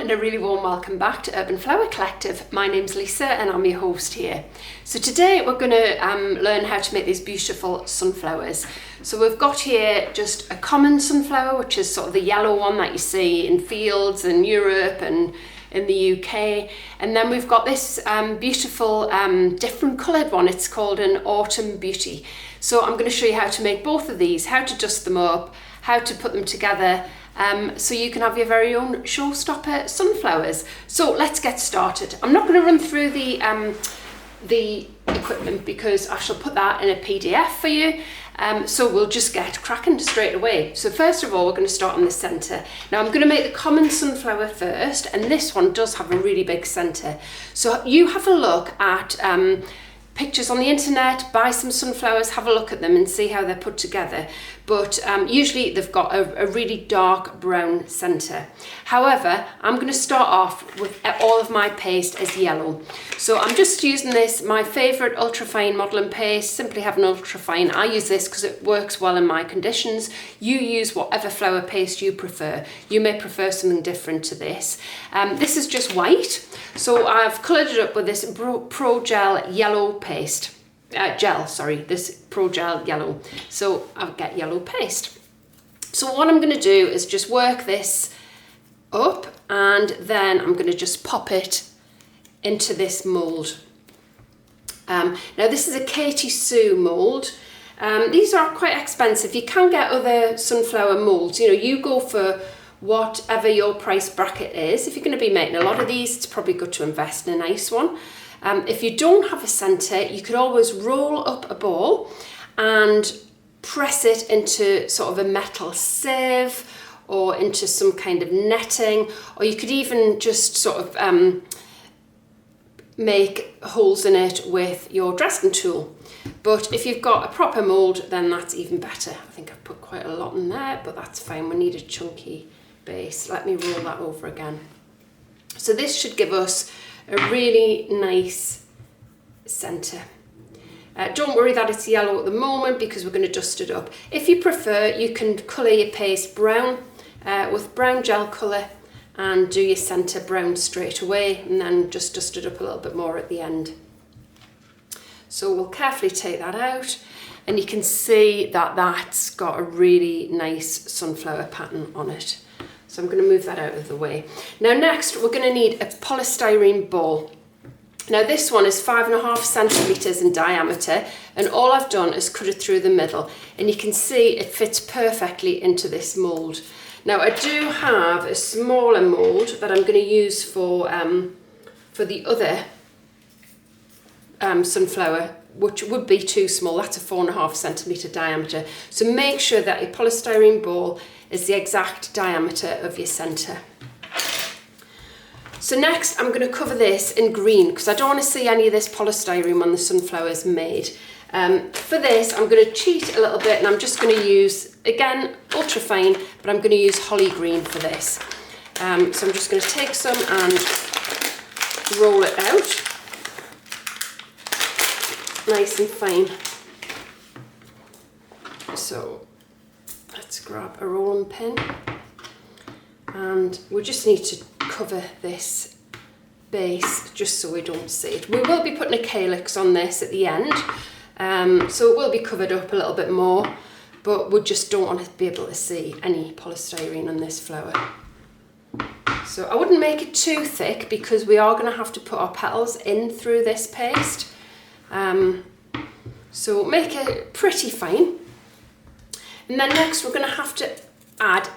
and a really warm welcome back to Urban Flower Collective. My name's Lisa and I'm your host here. So today we're going to learn how to make these beautiful sunflowers. So we've got here just a common sunflower, which is sort of the yellow one that you see in fields in Europe and in the UK. And then we've got this beautiful different coloured one. It's called an autumn beauty. So I'm going to show you how to make both of these, how to dust them up, how to put them together, so you can have your very own showstopper sunflowers. So let's get started. I'm not going to run through the equipment because I shall put that in a PDF for you. So we'll just get cracking straight away. So first of all, we're going to start on the centre. Now I'm going to make the common sunflower first, and this one does have a really big centre. So you have a look at pictures on the internet, buy some sunflowers, have a look at them and see how they're put together. But usually they've got a really dark brown centre. However, I'm going to start off with all of my paste as yellow. So I'm just using this, my favourite ultrafine modelling paste, Simply Heaven Ultrafine. I use this because it works well in my conditions. You use whatever flower paste you prefer. You may prefer something different to this. This is just white. So I've coloured it up with this Pro Gel yellow paste. This Pro Gel yellow. So I'll get yellow paste. So what I'm going to do is just work this up, and then I'm going to just pop it into this mould. Now this is a Katie Sue mould. These are quite expensive. You can get other sunflower moulds. You know, you go for whatever your price bracket is. If you're going to be making a lot of these, it's probably good to invest in a nice one. If you don't have a centre, you could always roll up a ball and press it into sort of a metal sieve or into some kind of netting, or you could even just sort of make holes in it with your Dresden tool. But if you've got a proper mould, then that's even better. I think I've put quite a lot in there, but that's fine. We need a chunky base. Let me roll that over again. So this should give us a really nice centre. Don't worry that it's yellow at the moment because we're going to dust it up. If you prefer, you can colour your paste brown with brown gel colour and do your centre brown straight away, and then just dust it up a little bit more at the end. So we'll carefully take that out, and you can see that that's got a really nice sunflower pattern on it. So I'm going to move that out of the way. Now next we're going to need a polystyrene ball. Now this one is 5.5 centimetres in diameter, and all I've done is cut it through the middle, and you can see it fits perfectly into this mould. Now I do have a smaller mould that I'm going to use for the other sunflower, which would be too small. That's a 4.5 centimetre diameter. So make sure that your polystyrene ball is the exact diameter of your centre. So next I'm going to cover this in green because I don't want to see any of this polystyrene when the sunflower is made. For this I'm going to cheat a little bit, and I'm just going to use, again, ultrafine, but I'm going to use holly green for this. So I'm just going to take some and roll it out nice and fine. So let's grab a rolling pin, and we just need to cover this base just so we don't see it. We will be putting a calyx on this at the end, so it will be covered up a little bit more, but we just don't want to be able to see any polystyrene on this flower. So I wouldn't make it too thick because we are going to have to put our petals in through this paste. So make it pretty fine. And then next we're going to have to add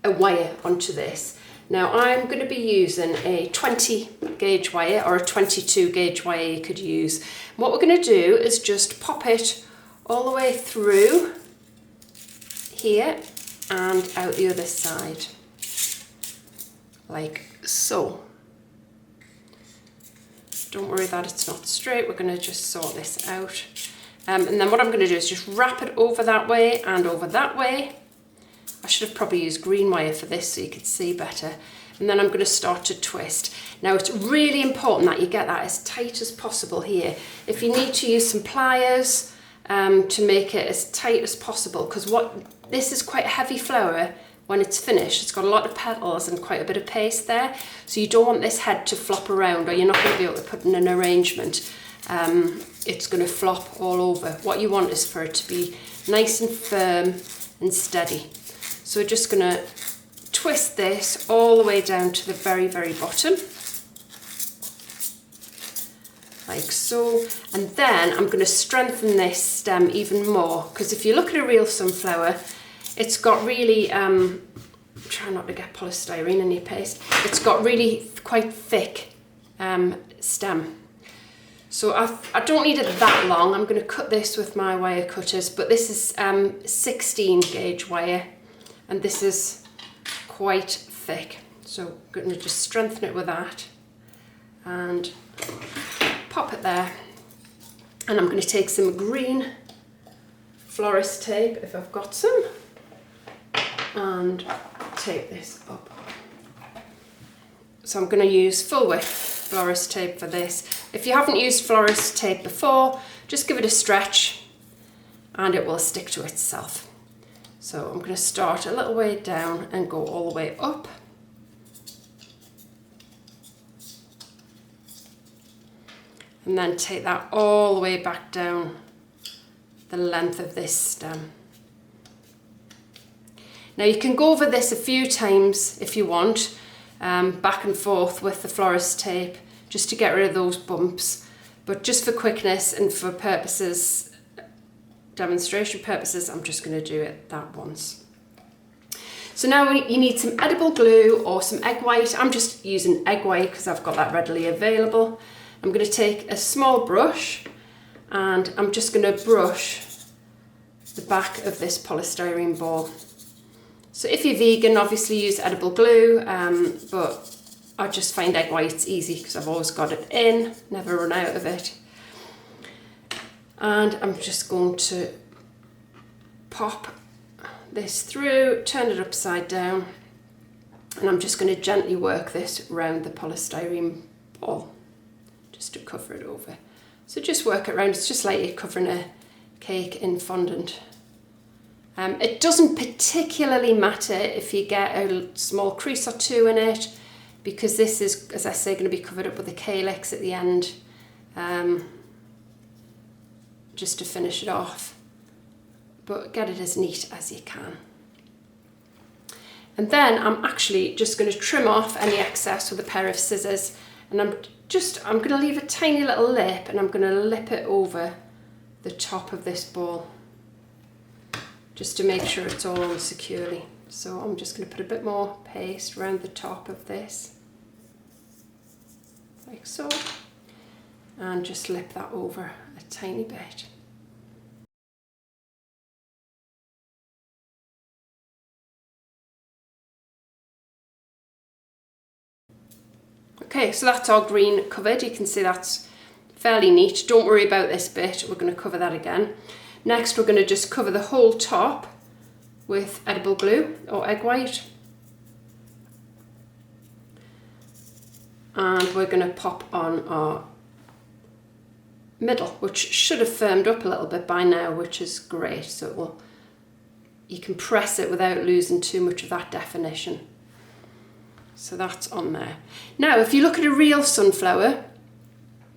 a wire onto this. Now I'm going to be using a 20 gauge wire or a 22 gauge wire you could use. And what we're going to do is just pop it all the way through here and out the other side, like so. Don't worry that it's not straight, we're going to just sort this out. And then what I'm going to do is just wrap it over that way and over that way. I should have probably used green wire for this so you could see better. And then I'm going to start to twist. Now it's really important that you get that as tight as possible here. If you need to use some pliers to make it as tight as possible, because this is quite a heavy flower, when it's finished, it's got a lot of petals and quite a bit of paste there. So you don't want this head to flop around, or you're not going to be able to put in an arrangement. It's going to flop all over. What you want is for it to be nice and firm and steady. So we're just going to twist this all the way down to the very, very bottom. Like so. And then I'm going to strengthen this stem even more, because if you look at a real sunflower, it's got really, try not to get polystyrene in your paste, it's got really quite thick stem. So I don't need it that long. I'm going to cut this with my wire cutters, but this is 16 gauge wire, and this is quite thick. So I'm going to just strengthen it with that and pop it there. And I'm going to take some green florist tape, if I've got some, and tape this up. So I'm going to use full width florist tape for this. If you haven't used florist tape before, just give it a stretch and it will stick to itself. So I'm going to start a little way down and go all the way up. And then take that all the way back down the length of this stem. Now you can go over this a few times if you want, back and forth with the florist tape, just to get rid of those bumps. But just for quickness and for purposes, demonstration purposes, I'm just going to do it that once. So now you need some edible glue or some egg white. I'm just using egg white because I've got that readily available. I'm going to take a small brush and I'm just going to brush the back of this polystyrene ball. So if you're vegan, obviously use edible glue, but I just find egg whites easy because I've always got it in, never run out of it. And I'm just going to pop this through, turn it upside down, and I'm just going to gently work this around the polystyrene ball, just to cover it over. So just work it around, it's just like you're covering a cake in fondant. It doesn't particularly matter if you get a small crease or two in it, because this is, as I say, going to be covered up with a calyx at the end, just to finish it off. But get it as neat as you can. And then I'm actually just going to trim off any excess with a pair of scissors, and I'm going to leave a tiny little lip, and I'm going to lip it over the top of this ball, just to make sure it's all on securely. So I'm just going to put a bit more paste around the top of this, like so, and just lip that over a tiny bit. Okay, so that's our green covered. You can see that's fairly neat. Don't worry about this bit, we're going to cover that again. Next, we're going to just cover the whole top with edible glue or egg white. And we're going to pop on our middle, which should have firmed up a little bit by now, which is great. So it will, you can press it without losing too much of that definition. So that's on there. Now, if you look at a real sunflower,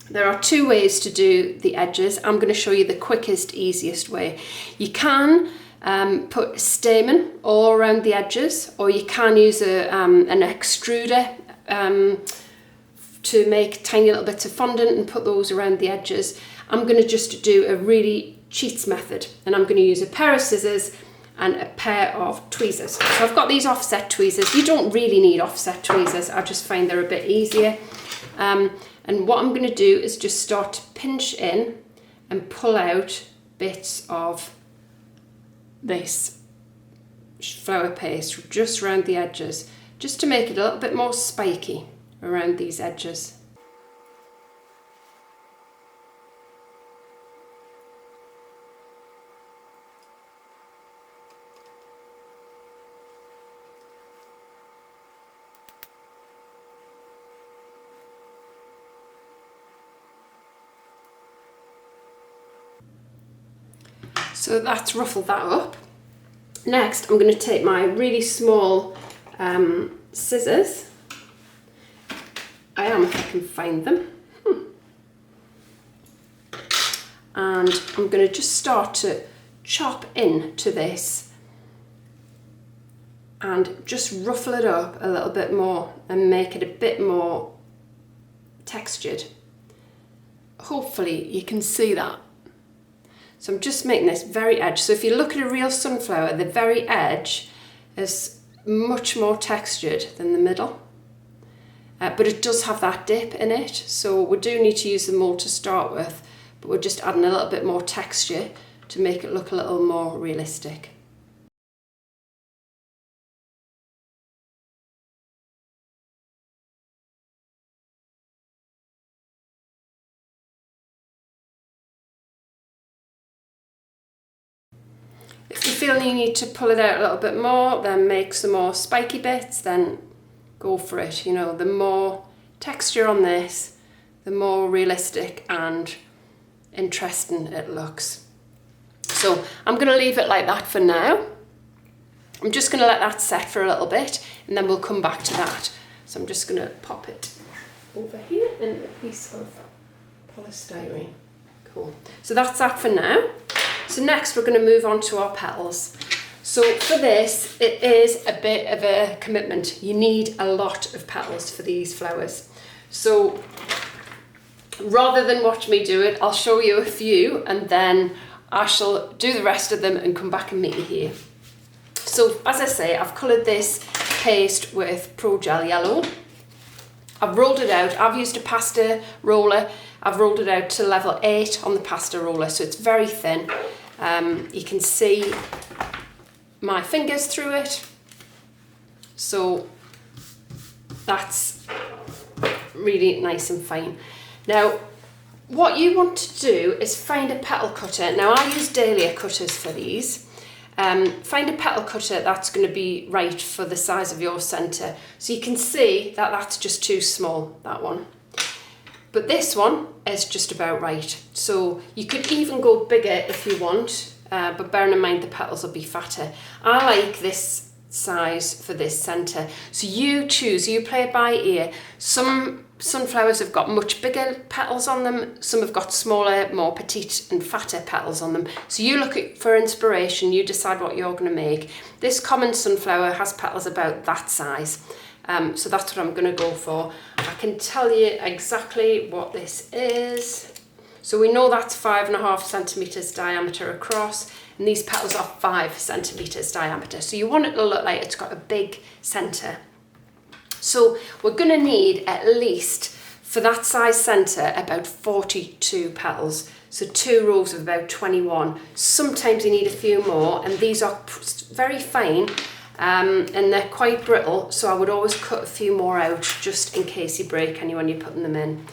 there are two ways to do the edges. I'm going to show you the quickest, easiest way. You can put stamen all around the edges, or you can use an extruder to make tiny little bits of fondant and put those around the edges. I'm going to just do a really cheats method, and I'm going to use a pair of scissors and a pair of tweezers. So I've got these offset tweezers. You don't really need offset tweezers, I just find they're a bit easier. And what I'm going to do is just start to pinch in and pull out bits of this flower paste just around the edges, just to make it a little bit more spiky around these edges. So that's ruffled that up. Next, I'm going to take my really small scissors. I am, if I can find them. And I'm going to just start to chop into this and just ruffle it up a little bit more and make it a bit more textured. Hopefully you can see that. So I'm just making this very edge. So if you look at a real sunflower, the very edge is much more textured than the middle. But it does have that dip in it. So we do need to use the mould to start with, but we're just adding a little bit more texture to make it look a little more realistic. If you feel you need to pull it out a little bit more, then make some more spiky bits, then go for it. You know, the more texture on this, the more realistic and interesting it looks. So I'm going to leave it like that for now. I'm just going to let that set for a little bit and then we'll come back to that. So I'm just going to pop it over here in a piece of polystyrene. Cool. So that's that for now. So next we're going to move on to our petals. So for this, it is a bit of a commitment. You need a lot of petals for these flowers. So rather than watch me do it, I'll show you a few and then I shall do the rest of them and come back and meet you here. So as I say, I've coloured this paste with Pro Gel Yellow. I've rolled it out. I've used a pasta roller. I've rolled it out to level 8 on the pasta roller, so it's very thin. You can see my fingers through it. So that's really nice and fine. Now, what you want to do is find a petal cutter. Now, I use dahlia cutters for these. Find a petal cutter that's going to be right for the size of your centre. So you can see that that's just too small, that one. But this one is just about right. So you could even go bigger if you want, but bearing in mind the petals will be fatter. I like this size for this centre. So you choose, you play it by ear. Some sunflowers have got much bigger petals on them, some have got smaller, more petite and fatter petals on them. So you look at for inspiration, you decide what you're going to make. This common sunflower has petals about that size. So that's what I'm going to go for. I can tell you exactly what this is. So we know that's 5.5 centimetres diameter across, and these petals are 5 centimetres diameter. So you want it to look like it's got a big centre. So we're going to need at least, for that size centre, about 42 petals. So 2 rows of about 21. Sometimes you need a few more, and these are very fine. And they're quite brittle, so I would always cut a few more out just in case you break any when you're putting them in.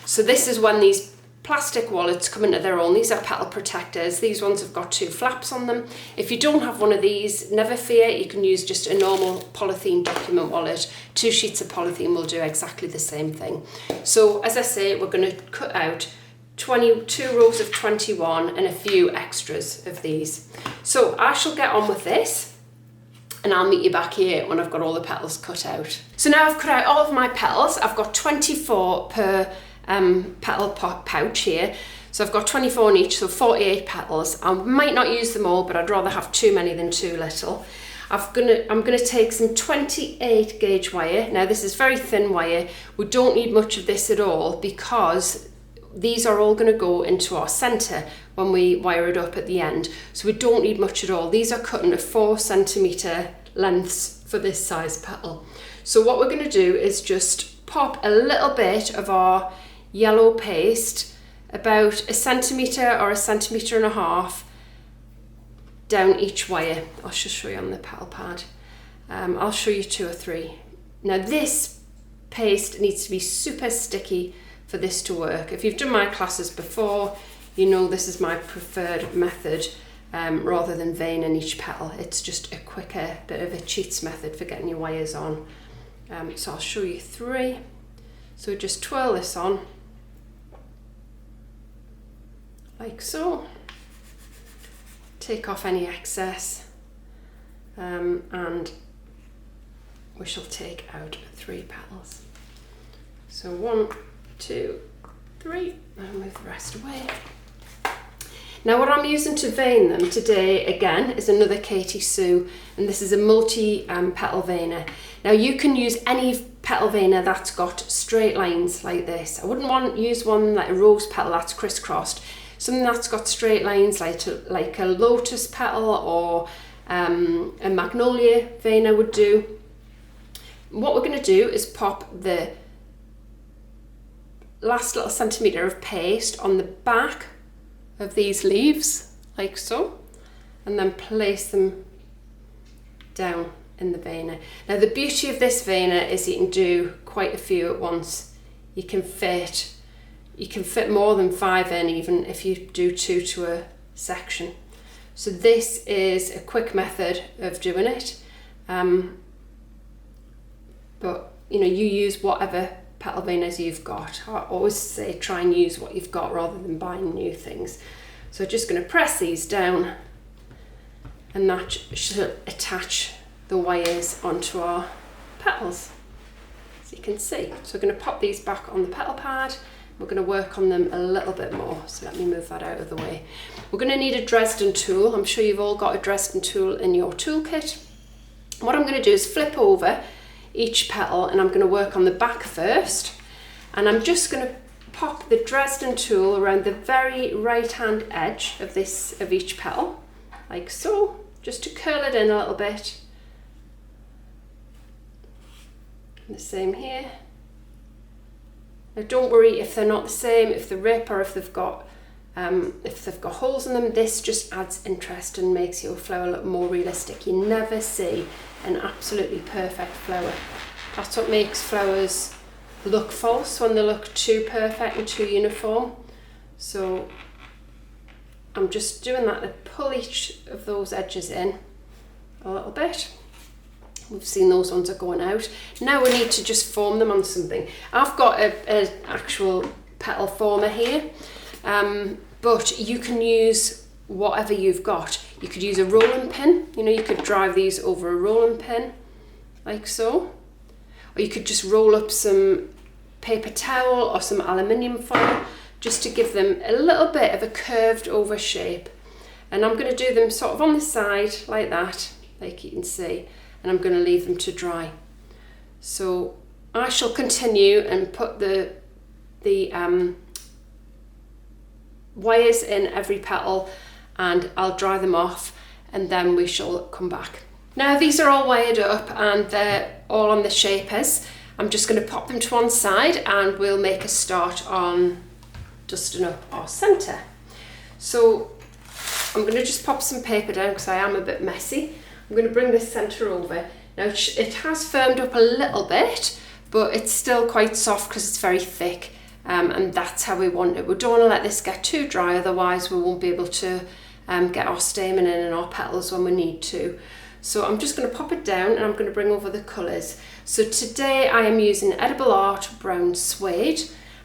So this is when these plastic wallets come into their own. These are petal protectors. These ones have got 2 flaps on them. If you don't have one of these, never fear, you can use just a normal polythene document wallet. 2 sheets of polythene will do exactly the same thing. So as I say, we're going to cut out 22 rows of 21 and a few extras of these. So I shall get on with this, and I'll meet you back here when I've got all the petals cut out. So now I've cut out all of my petals. I've got 24 per petal pouch here. So I've got 24 in each, so 48 petals. I might not use them all, but I'd rather have too many than too little. I'm gonna take some 28 gauge wire. Now this is very thin wire. We don't need much of this at all because these are all going to go into our centre when we wire it up at the end. So we don't need much at all. These are cut into 4 centimetre lengths for this size petal. So what we're going to do is just pop a little bit of our yellow paste, about 1 centimetre or 1.5 centimetres down each wire. I'll just show you on the petal pad. I'll show you 2 or 3. Now this paste needs to be super sticky for this to work. If you've done my classes before, you know this is my preferred method rather than veining each petal. It's just a quicker bit of a cheats method for getting your wires on. So I'll show you 3. So just twirl this on like so. Take off any excess and we shall take out 3 petals. So 1, 2, 3, and move the rest away. Now what I'm using to vein them today again is another Katie Sue, and this is a multi-petal veiner. Now you can use any petal veiner that's got straight lines like this. I wouldn't use one like a rose petal that's crisscrossed. Something that's got straight lines like a lotus petal or a magnolia veiner would do. What we're going to do is pop the last little centimetre of paste on the back of these leaves, like so, and then place them down in the veiner. Now the beauty of this veiner is you can do quite a few at once. You can fit more than 5 in, even if you do 2 to a section. So this is a quick method of doing it, but you use whatever petal veiners you've got. I always say try and use what you've got rather than buying new things. So just going to press these down, and that should attach the wires onto our petals, as you can see. So we're going to pop these back on the petal pad. We're going to work on them a little bit more, so let me move that out of the way. We're going to need a Dresden tool. I'm sure you've all got a Dresden tool in your toolkit. What I'm going to do is flip over each petal, and I'm going to work on the back first, and I'm just going to pop the Dresden tool around the very right hand edge of each petal, like so, just to curl it in a little bit. And the same here. Now don't worry if they're not the same, if they rip or if they've got holes in them. This just adds interest and makes your flower look more realistic. You never see an absolutely perfect flower. That's what makes flowers look false, when they look too perfect and too uniform. So I'm just doing that to pull each of those edges in a little bit. We've seen those ones are going out. Now we need to just form them on something. I've got an actual petal former here, but you can use whatever you've got. You could use a rolling pin. You could drive these over a rolling pin, like so. Or you could just roll up some paper towel or some aluminium foil, just to give them a little bit of a curved over shape. And I'm going to do them sort of on the side like that, like you can see. And I'm going to leave them to dry. So I shall continue and put the wires in every petal, and I'll dry them off, and then we shall come back. Now these are all wired up and they're all on the shapers. I'm just going to pop them to one side, and we'll make a start on dusting up our centre. So I'm going to just pop some paper down because I am a bit messy. I'm going to bring this centre over. Now it has firmed up a little bit, but it's still quite soft because it's very thick, and that's how we want it. We don't want to let this get too dry, otherwise we won't be able to get our stamen in and our petals when we need to. So I'm just going to pop it down, and I'm going to bring over the colours. So today I am using Edible Art Brown Suede,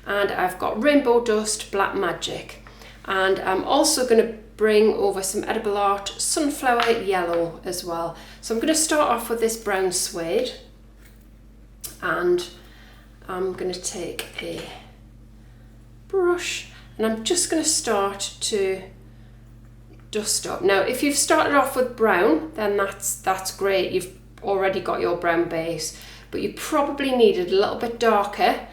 and I've got Rainbow Dust Black Magic, and I'm also going to bring over some Edible Art Sunflower Yellow as well. So I'm going to start off with this brown suede, and I'm going to take a brush, and I'm just going to start to dust up. Now if you've started off with brown, then that's great, you've already got your brown base, but you probably need it a little bit darker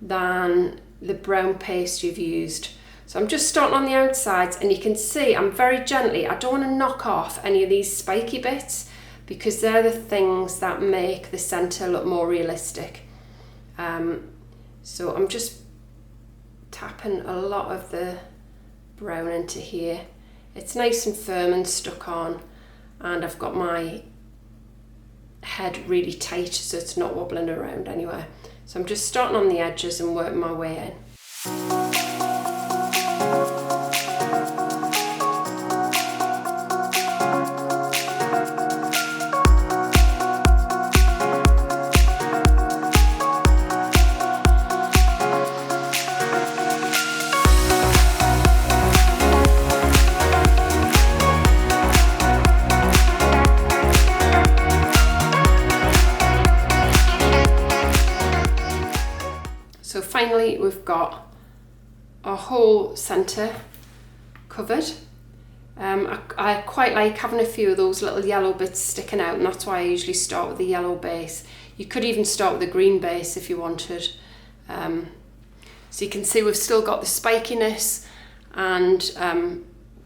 than the brown paste you've used. So I'm just starting on the outsides, and you can see I'm very gently, I don't want to knock off any of these spiky bits, because they're the things that make the centre look more realistic. So I'm just tapping a lot of the brown into here. It's nice and firm and stuck on, and I've got my head really tight so it's not wobbling around anywhere. So I'm just starting on the edges and working my way in. finally we've got our whole centre covered. I quite like having a few of those little yellow bits sticking out, and that's why I usually start with the yellow base. You could even start with a green base if you wanted. So you can see we've still got the spikiness, and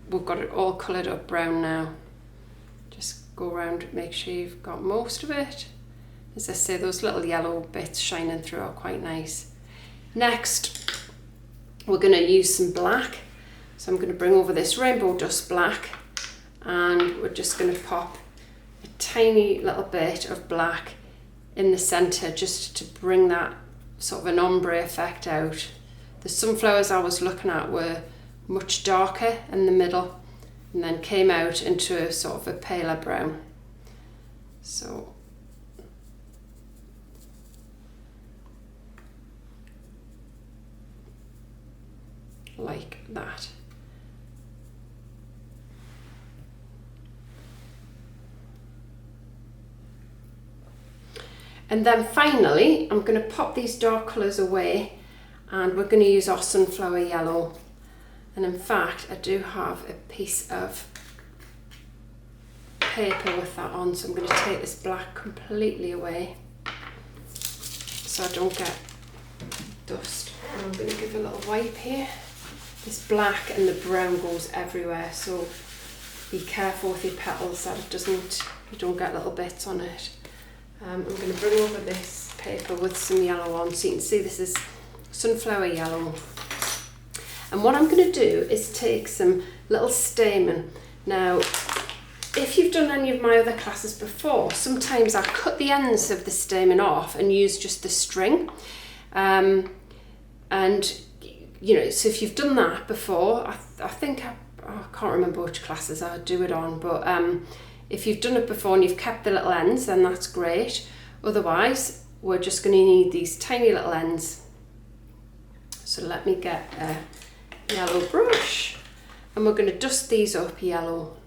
we've got it all coloured up brown now. Just go around, make sure you've got most of it. As I say, those little yellow bits shining through are quite nice. Next, we're going to use some black. So I'm going to bring over this rainbow dust black, and we're just going to pop a tiny little bit of black in the centre just to bring that sort of an ombre effect out. The sunflowers I was looking at were much darker in the middle and then came out into a sort of a paler brown. So like that. And then finally, I'm going to pop these dark colours away, and we're going to use our sunflower yellow. And in fact, I do have a piece of paper with that on, so I'm going to take this black completely away so I don't get dust. And I'm going to give a little wipe here. This black and the brown goes everywhere, so be careful with your petals that you don't get little bits on it. I'm going to bring over this paper with some yellow on, so you can see this is sunflower yellow. And what I'm going to do is take some little stamen. Now, if you've done any of my other classes before, sometimes I cut the ends of the stamen off and use just the string. And you know, so if you've done that before, I think I can't remember which classes I do it on, but if you've done it before and you've kept the little ends, then that's great. Otherwise, we're just going to need these tiny little ends. So let me get a yellow brush, and we're going to dust these up yellow.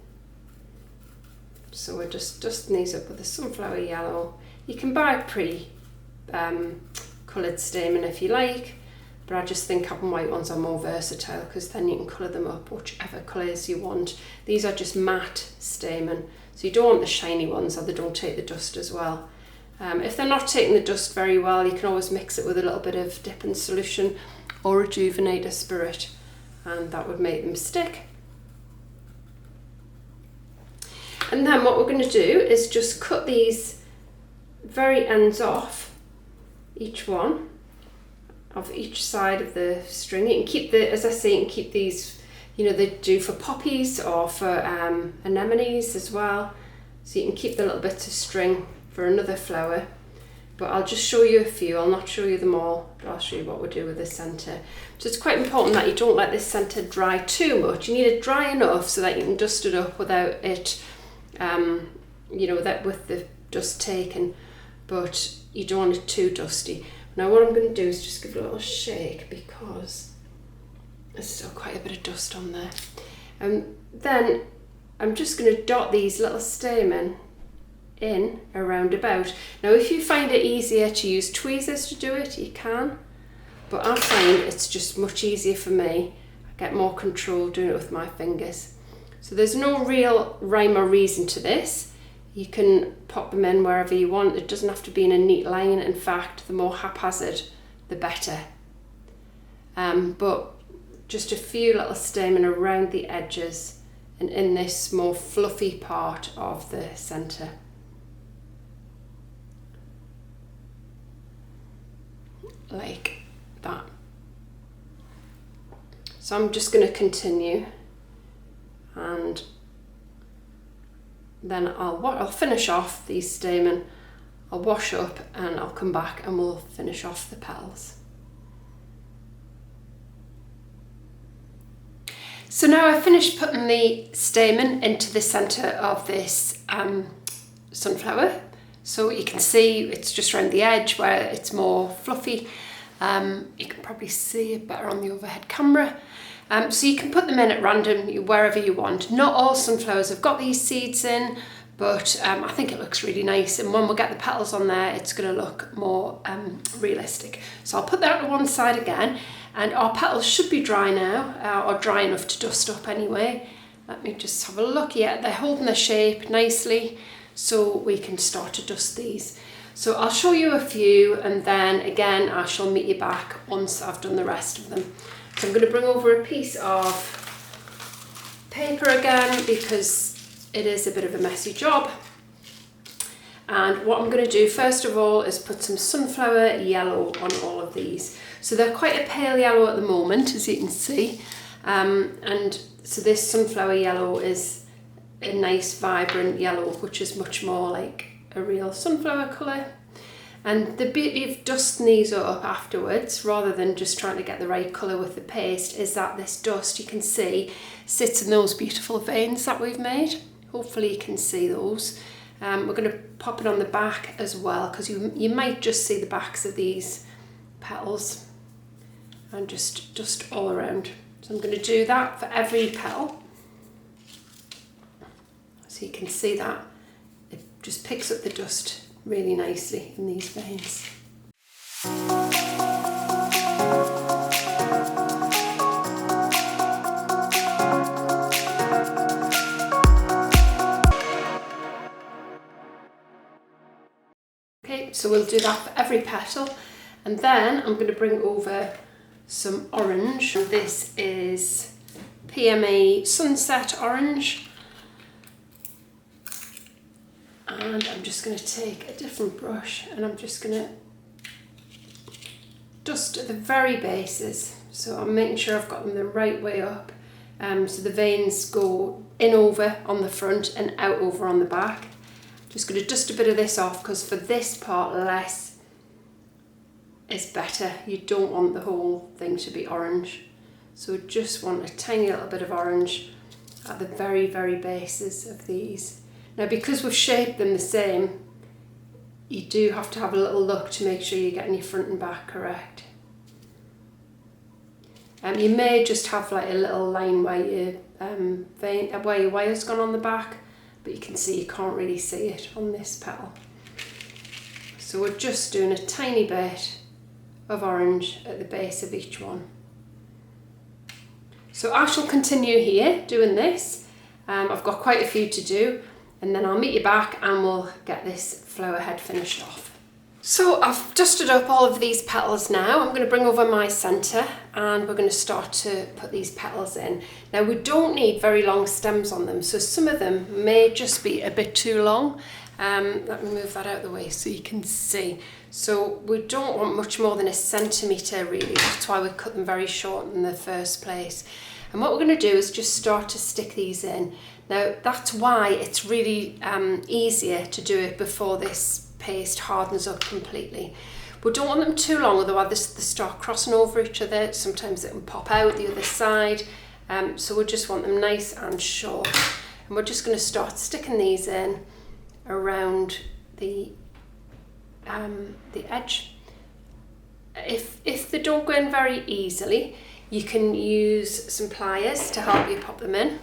So we're just dusting these up with the sunflower yellow. You can buy pre-coloured stamen if you like, but I just think having white ones are more versatile because then you can colour them up whichever colours you want. These are just matte stamen, so you don't want the shiny ones, or they don't take the dust as well. If they're not taking the dust very well, you can always mix it with a little bit of dipping solution or rejuvenator spirit, and that would make them stick. And then what we're going to do is just cut these very ends off, each one of each side of the string. You can keep as I say, you can keep these, you know, they do for poppies or for anemones as well. So you can keep the little bits of string for another flower. But I'll just show you a few. I'll not show you them all, but I'll show you what we do with the centre. So it's quite important that you don't let this centre dry too much. You need it dry enough so that you can dust it up without it, you know, with the dust taken, but you don't want it too dusty. Now what I'm going to do is just give it a little shake because there's still quite a bit of dust on there. And then I'm just going to dot these little stamen in around about. Now if you find it easier to use tweezers to do it, you can, but I find it's just much easier for me. I get more control doing it with my fingers. So there's no real rhyme or reason to this. You can pop them in wherever you want. It doesn't have to be in a neat line. In fact, the more haphazard, the better. But just a few little stamen around the edges and in this more fluffy part of the centre. Like that. So I'm just going to continue, and then I'll finish off these stamen, I'll wash up, and I'll come back and we'll finish off the petals. So now I've finished putting the stamen into the centre of this sunflower. So you can see it's just around the edge where it's more fluffy. You can probably see it better on the overhead camera. So you can put them in at random, wherever you want. Not all sunflowers have got these seeds in, but I think it looks really nice, and when we get the petals on there it's going to look more realistic. So I'll put that to one side again, and our petals should be dry now, or dry enough to dust up anyway. Let me just have a look. Yeah, they're holding their shape nicely, so we can start to dust these. So I'll show you a few, and then again I shall meet you back once I've done the rest of them. So I'm going to bring over a piece of paper again, because it is a bit of a messy job. And what I'm going to do first of all is put some sunflower yellow on all of these. So they're quite a pale yellow at the moment, as you can see, and so this sunflower yellow is a nice vibrant yellow, which is much more like a real sunflower colour. And the beauty of dusting these up afterwards, rather than just trying to get the right colour with the paste, is that this dust, you can see, sits in those beautiful veins that we've made. Hopefully you can see those. We're going to pop it on the back as well, because you might just see the backs of these petals, and just dust all around. So I'm going to do that for every petal. So you can see that it just picks up the dust really nicely in these veins. Okay, so we'll do that for every petal, and then I'm going to bring over some orange. This is PME Sunset Orange, and I'm just going to take a different brush and I'm just going to dust at the very bases. So I'm making sure I've got them the right way up, so the veins go in over on the front and out over on the back. Just going to dust a bit of this off, because for this part less is better. You don't want the whole thing to be orange, so just want a tiny little bit of orange at the very, very bases of these. Now, because we've shaped them the same, you do have to have a little look to make sure you're getting your front and back correct. You may just have like a little line where your wire's gone on the back, but you can see you can't really see it on this petal. So we're just doing a tiny bit of orange at the base of each one. So I shall continue here doing this. I've got quite a few to do, and then I'll meet you back and we'll get this flower head finished off. So I've dusted up all of these petals now. I'm going to bring over my centre and we're going to start to put these petals in. Now, we don't need very long stems on them, so some of them may just be a bit too long. Let me move that out of the way so you can see. So we don't want much more than 1 centimetre really. That's why we cut them very short in the first place. And what we're going to do is just start to stick these in. Now, that's why it's really easier to do it before this paste hardens up completely. We don't want them too long, otherwise they start crossing over each other. Sometimes it can pop out the other side. So we just want them nice and short. And we're just going to start sticking these in around the edge. If they don't go in very easily, you can use some pliers to help you pop them in.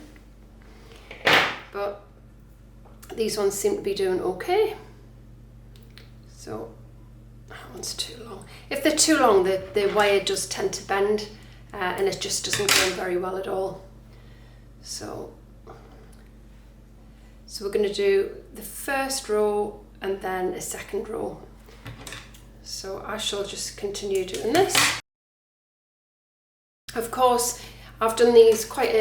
But these ones seem to be doing okay. So that one's too long. If they're too long, the wire does tend to bend, and it just doesn't go in very well at all. So we're going to do the first row and then a second row. So I shall just continue doing this. Of course, I've done these quite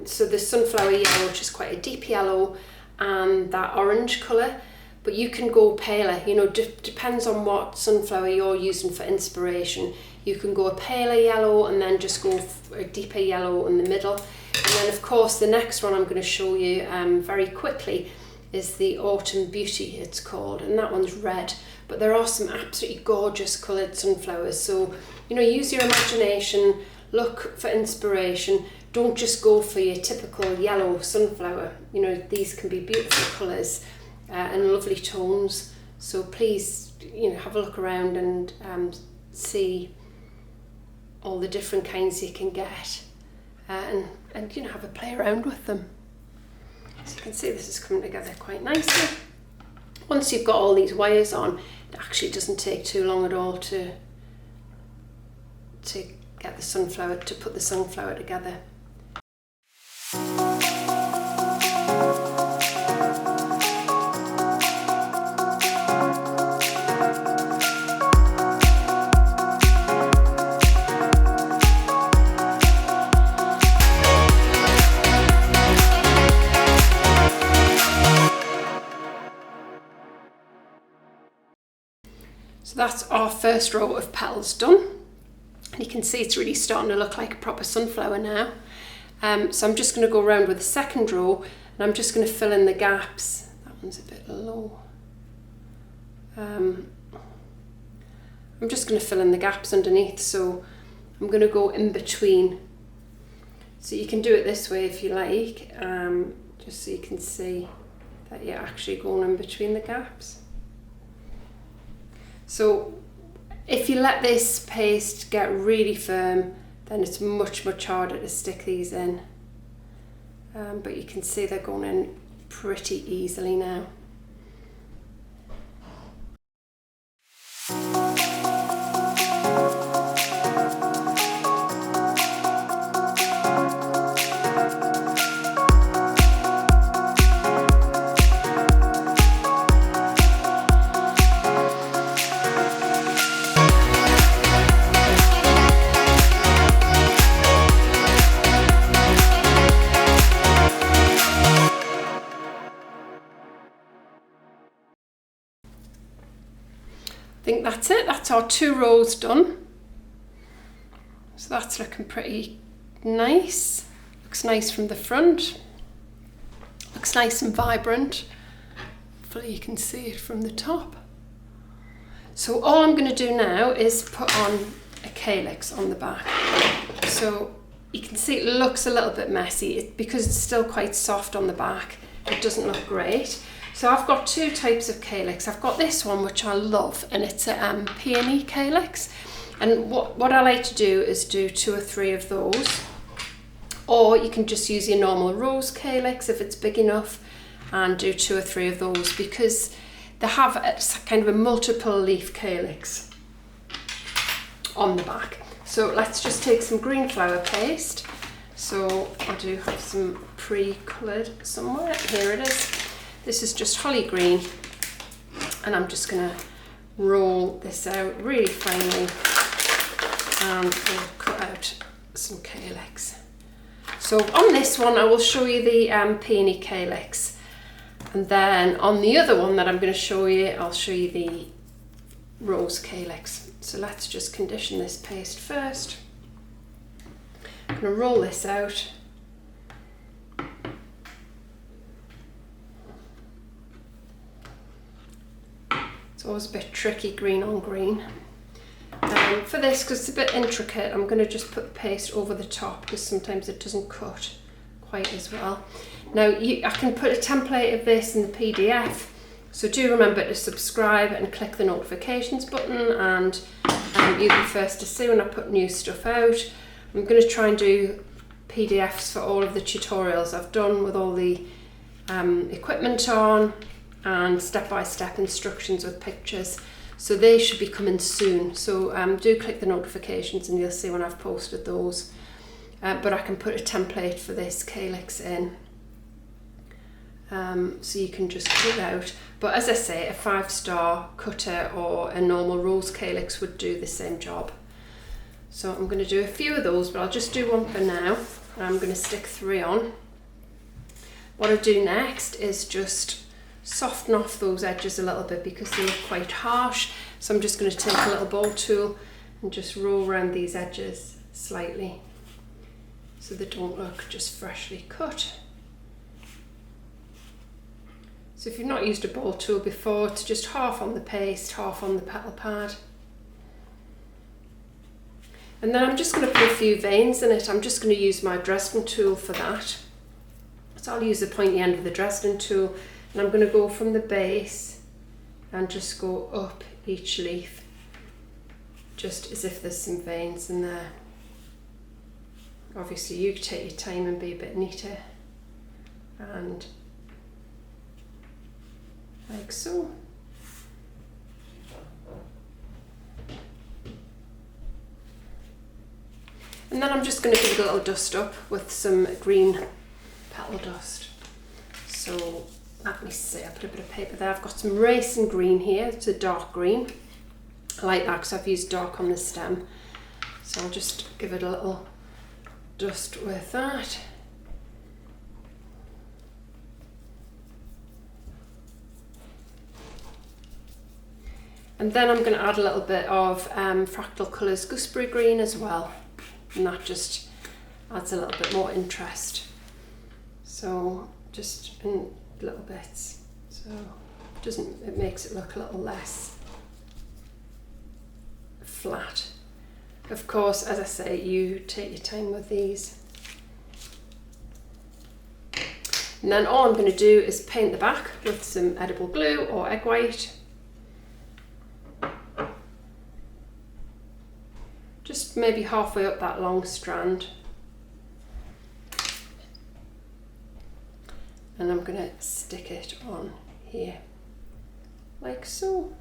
so the sunflower yellow, which is quite a deep yellow, and that orange colour. But you can go paler, you know, depends on what sunflower you're using for inspiration. You can go a paler yellow and then just go a deeper yellow in the middle. And then of course the next one I'm going to show you very quickly is the Autumn Beauty, it's called, and that one's red. But there are some absolutely gorgeous coloured sunflowers, so you know, use your imagination, look for inspiration. Don't just go for your typical yellow sunflower. You know, these can be beautiful colours and lovely tones. So please, you know, have a look around and see all the different kinds you can get, and you know, have a play around with them. So you can see this is coming together quite nicely. Once you've got all these wires on, it actually doesn't take too long at all to get the sunflower, to put the sunflower together. So that's our first row of petals done. And you can see it's really starting to look like a proper sunflower now. So I'm just going to go around with the second row, and I'm just going to fill in the gaps. That one's a bit low. I'm just going to fill in the gaps underneath, so I'm going to go in between. So you can do it this way if you like, just so you can see that you're actually going in between the gaps. So if you let this paste get really firm, then it's much harder to stick these in. But you can see they're going in pretty easily now. I think that's it, that's our 2 rows done. So that's looking pretty nice. Looks nice from the front. Looks nice and vibrant. Hopefully you can see it from the top. So all I'm going to do now is put on a calyx on the back. So you can see it looks a little bit messy because it's still quite soft on the back. It doesn't look great. So I've got 2 types of calyx. I've got this one which I love, and it's a peony calyx. And what I like to do is do 2 or 3 of those. Or you can just use your normal rose calyx if it's big enough, and do 2 or 3 of those, because they have a kind of a multiple leaf calyx on the back. So let's just take some green flower paste. So I do have some pre-coloured somewhere. Here it is. This is just holly green, and I'm just going to roll this out really finely, and we'll cut out some calyx. So on this one I will show you the peony calyx, and then on the other one that I'm going to show you, I'll show you the rose calyx. So let's just condition this paste first. I'm going to roll this out. It's always a bit tricky green on green. For this, because it's a bit intricate, I'm going to just put the paste over the top, because sometimes it doesn't cut quite as well. Now I can put a template of this in the PDF, so do remember to subscribe and click the notifications button, and you'll be first to see when I put new stuff out. I'm going to try and do PDFs for all of the tutorials I've done with all the equipment on, and step-by-step instructions with pictures. So they should be coming soon. So do click the notifications and you'll see when I've posted those. But I can put a template for this calyx in. So you can just cut it out. But as I say, a 5-star cutter or a normal rose calyx would do the same job. So I'm going to do a few of those, but I'll just do one for now. I'm going to stick 3 on. What I'll do next is just soften off those edges a little bit because they look quite harsh. So I'm just going to take a little ball tool and just roll around these edges slightly so they don't look just freshly cut. So if you've not used a ball tool before, it's just half on the paste, half on the petal pad. And then I'm just going to put a few veins in it. I'm just going to use my Dresden tool for that. So I'll use the pointy end of the Dresden tool, and I'm going to go from the base and just go up each leaf, just as if there's some veins in there. Obviously you take your time and be a bit neater and like so. And then I'm just going to give it a little dust up with some green petal dust. So let me see, I put a bit of paper there. I've got some racing green here, it's a dark green. I like that because I've used dark on the stem. So I'll just give it a little dust with that. And then I'm going to add a little bit of Fractal Colours gooseberry green as well. And that just adds a little bit more interest. So just in little bits. So it makes it look a little less flat. Of course, as I say, you take your time with these. And then all I'm going to do is paint the back with some edible glue or egg white. Just maybe halfway up that long strand. And I'm going to stick it on here, like so.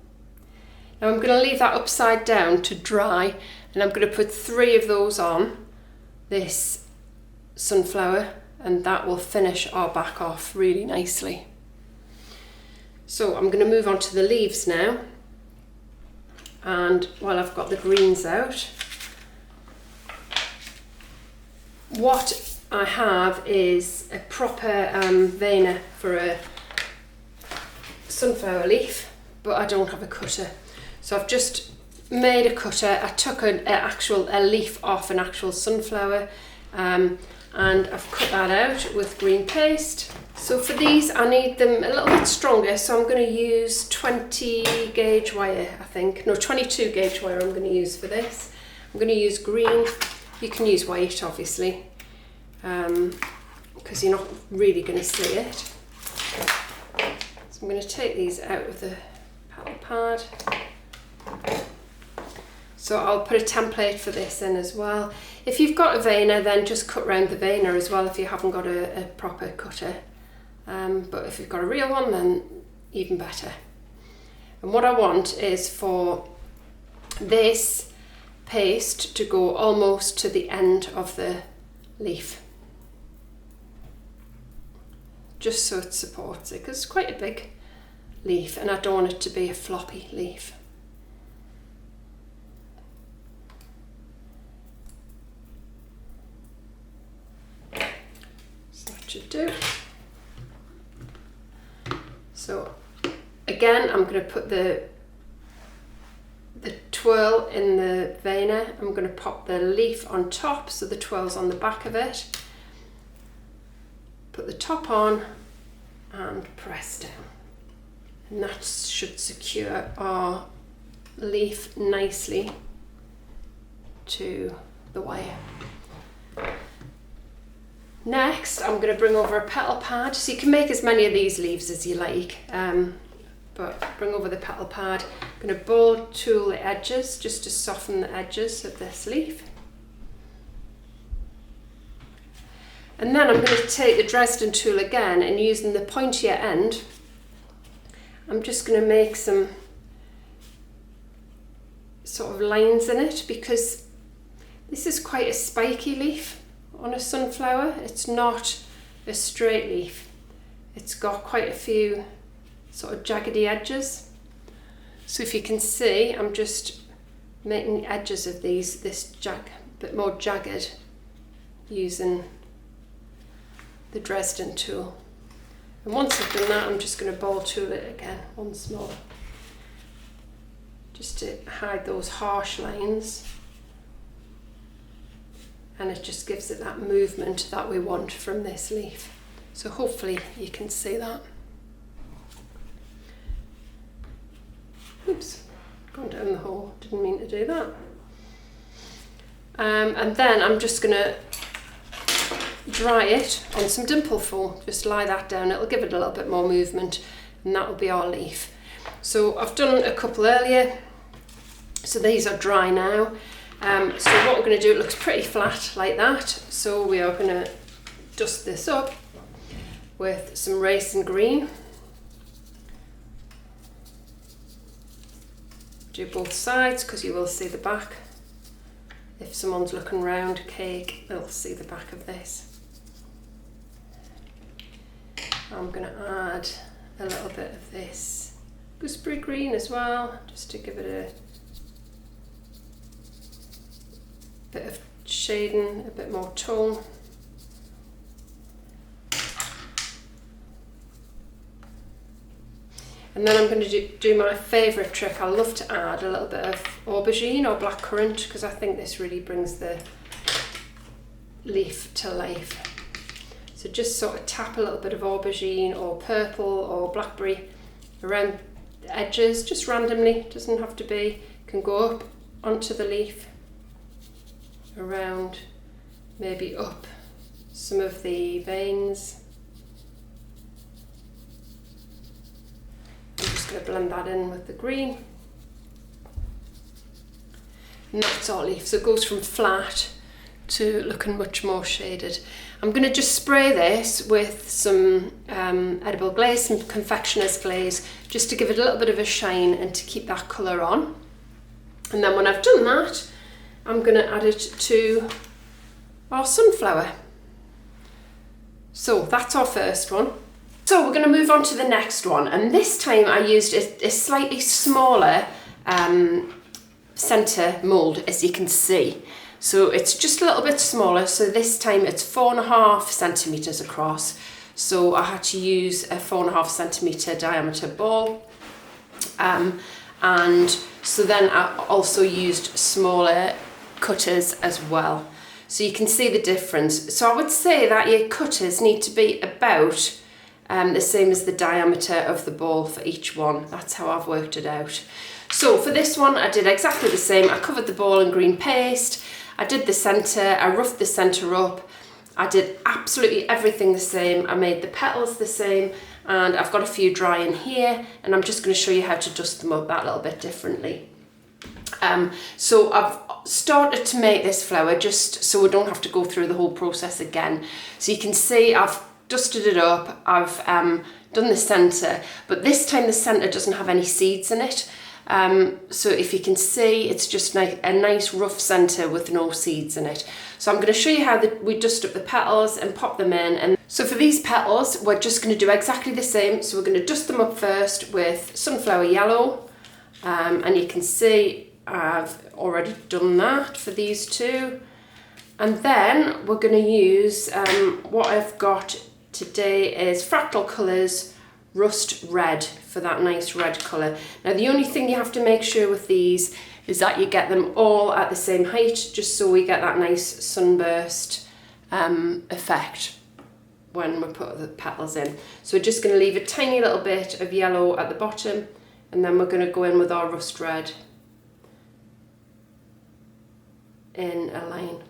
Now I'm going to leave that upside down to dry, and I'm going to put 3 of those on this sunflower, and that will finish our back off really nicely. So I'm going to move on to the leaves now, and while I've got the greens out, what I have is a proper veiner for a sunflower leaf, but I don't have a cutter. So I've just made a cutter. I took a leaf off an actual sunflower and I've cut that out with green paste. So for these I need them a little bit stronger, so I'm going to use 20 gauge wire, I think. No, 22 gauge wire I'm going to use for this. I'm going to use green. You can use white obviously, because you're not really going to see it. So I'm going to take these out of the petal pad. So I'll put a template for this in as well. If you've got a veiner, then just cut round the veiner as well if you haven't got a proper cutter. But if you've got a real one, then even better. And what I want is for this paste to go almost to the end of the leaf, just so it supports it, because it's quite a big leaf and I don't want it to be a floppy leaf. So that should do. So again, I'm going to put the twirl in the veiner. I'm going to pop the leaf on top so the twirl's on the back of it. Put the top on and press down. And that should secure our leaf nicely to the wire. Next, I'm going to bring over a petal pad. So you can make as many of these leaves as you like. But bring over the petal pad. I'm going to ball tool the edges just to soften the edges of this leaf. And then I'm going to take the Dresden tool again, and using the pointier end, I'm just going to make some sort of lines in it, because this is quite a spiky leaf on a sunflower. It's not a straight leaf. It's got quite a few sort of jaggedy edges. So if you can see, I'm just making the edges of these bit more jagged using the Dresden tool. And once I've done that, I'm just going to ball tool it again once more, just to hide those harsh lines, and it just gives it that movement that we want from this leaf. So hopefully you can see that. Oops, gone down the hole, didn't mean to do that. And then I'm just going to dry it on some dimple foam. Just lie that down, it'll give it a little bit more movement, and that will be our leaf. So I've done a couple earlier, so these are dry now. So what we're going to do, it looks pretty flat like that, so we are going to dust this up with some racing green. Do both sides because you will see the back. If someone's looking round a cake, they'll see the back of this. I'm going to add a little bit of this gooseberry green as well, just to give it a bit of shading, a bit more tone. And then I'm going to do my favourite trick. I love to add a little bit of aubergine or blackcurrant because I think this really brings the leaf to life. So just sort of tap a little bit of aubergine or purple or blackberry around the edges, just randomly, doesn't have to be, can go up onto the leaf, around, maybe up some of the veins. I'm just going to blend that in with the green. And that's our leaf, so it goes from flat to looking much more shaded. I'm going to just spray this with some edible glaze, some confectioner's glaze, just to give it a little bit of a shine and to keep that colour on. And then when I've done that, I'm going to add it to our sunflower. So that's our first one. So we're going to move on to the next one, and this time I used a slightly smaller centre mould, as you can see. So it's just a little bit smaller, so this time it's 4.5 centimetres across. So I had to use a 4.5 centimetre diameter ball. And so then I also used smaller cutters as well. So you can see the difference. So I would say that your cutters need to be about the same as the diameter of the ball for each one. That's how I've worked it out. So for this one I did exactly the same. I covered the ball in green paste. I did the centre, I roughed the centre up, I did absolutely everything the same. I made the petals the same, and I've got a few drying here, and I'm just going to show you how to dust them up that little bit differently. So I've started to make this flower just so we don't have to go through the whole process again. So you can see I've dusted it up, I've done the centre, but this time the centre doesn't have any seeds in it. So if you can see, it's just a nice rough centre with no seeds in it. So I'm going to show you how we dust up the petals and pop them in. And so for these petals, we're just going to do exactly the same. So we're going to dust them up first with sunflower yellow. And you can see I've already done that for these two. And then we're going to use, what I've got today is Fractal Colours Rust Red, for that nice red colour. Now the only thing you have to make sure with these is that you get them all at the same height, just so we get that nice sunburst effect when we put the petals in. So we're just going to leave a tiny little bit of yellow at the bottom, and then we're going to go in with our rust red in a line.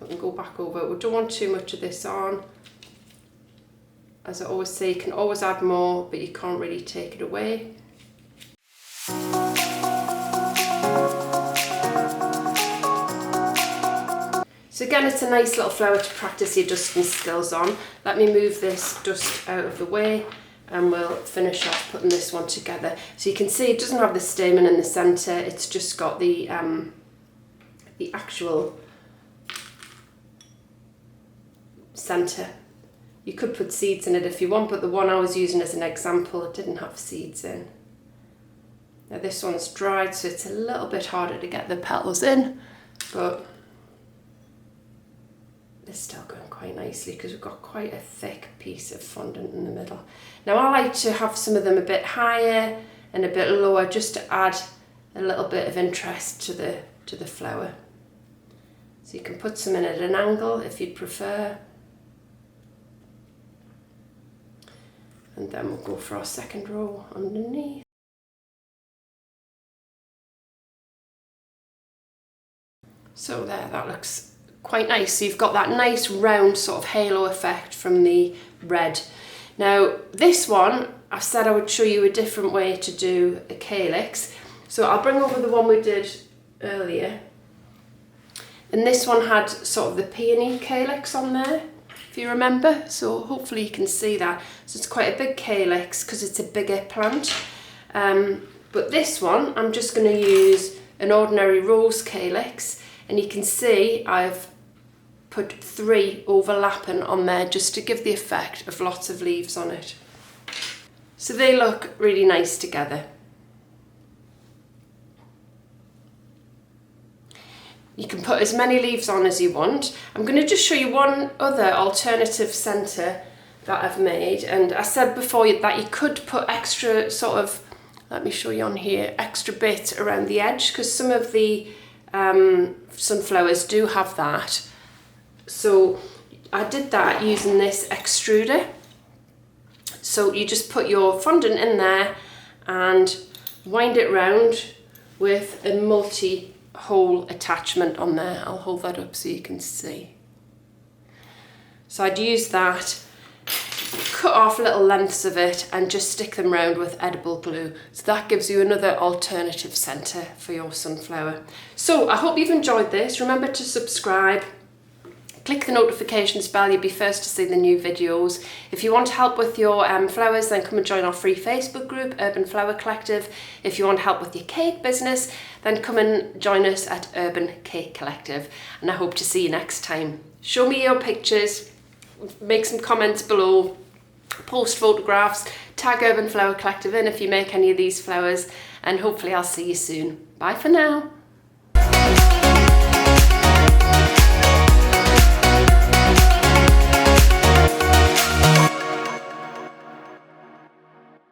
We can go back over it. We don't want too much of this on. As I always say, you can always add more, but you can't really take it away. So again, it's a nice little flower to practice your dusting skills on. Let me move this dust out of the way and we'll finish off putting this one together. So you can see it doesn't have the stamen in the centre, it's just got the actual centre. You could put seeds in it if you want, but the one I was using as an example, it didn't have seeds in. Now this one's dried, so it's a little bit harder to get the petals in, but it's still going quite nicely because we've got quite a thick piece of fondant in the middle. Now I like to have some of them a bit higher and a bit lower, just to add a little bit of interest to the flower. So you can put some in at an angle if you'd prefer. And then we'll go for our second row underneath. So there, that looks quite nice. So you've got that nice round sort of halo effect from the red. Now this one, I said I would show you a different way to do a calyx. So I'll bring over the one we did earlier. And this one had sort of the peony calyx on there, if you remember. So hopefully you can see that. So it's quite a big calyx because it's a bigger plant. But this one, I'm just going to use an ordinary rose calyx, and you can see I've put 3 overlapping on there just to give the effect of lots of leaves on it. So they look really nice together. You can put as many leaves on as you want. I'm going to just show you one other alternative centre that I've made, and I said before that you could put extra sort of, let me show you on here, extra bit around the edge, because some of the sunflowers do have that. So I did that using this extruder. So you just put your fondant in there and wind it round with a multi-hole attachment on there. I'll hold that up so you can see. So I'd use that, cut off little lengths of it and just stick them round with edible glue. So that gives you another alternative centre for your sunflower. So I hope you've enjoyed this. Remember to subscribe. Click the notifications bell, you'll be first to see the new videos. If you want help with your flowers, then come and join our free Facebook group, Urban Flower Collective. If you want help with your cake business, then come and join us at Urban Cake Collective. And I hope to see you next time. Show me your pictures, make some comments below, post photographs, tag Urban Flower Collective in if you make any of these flowers, and hopefully I'll see you soon. Bye for now.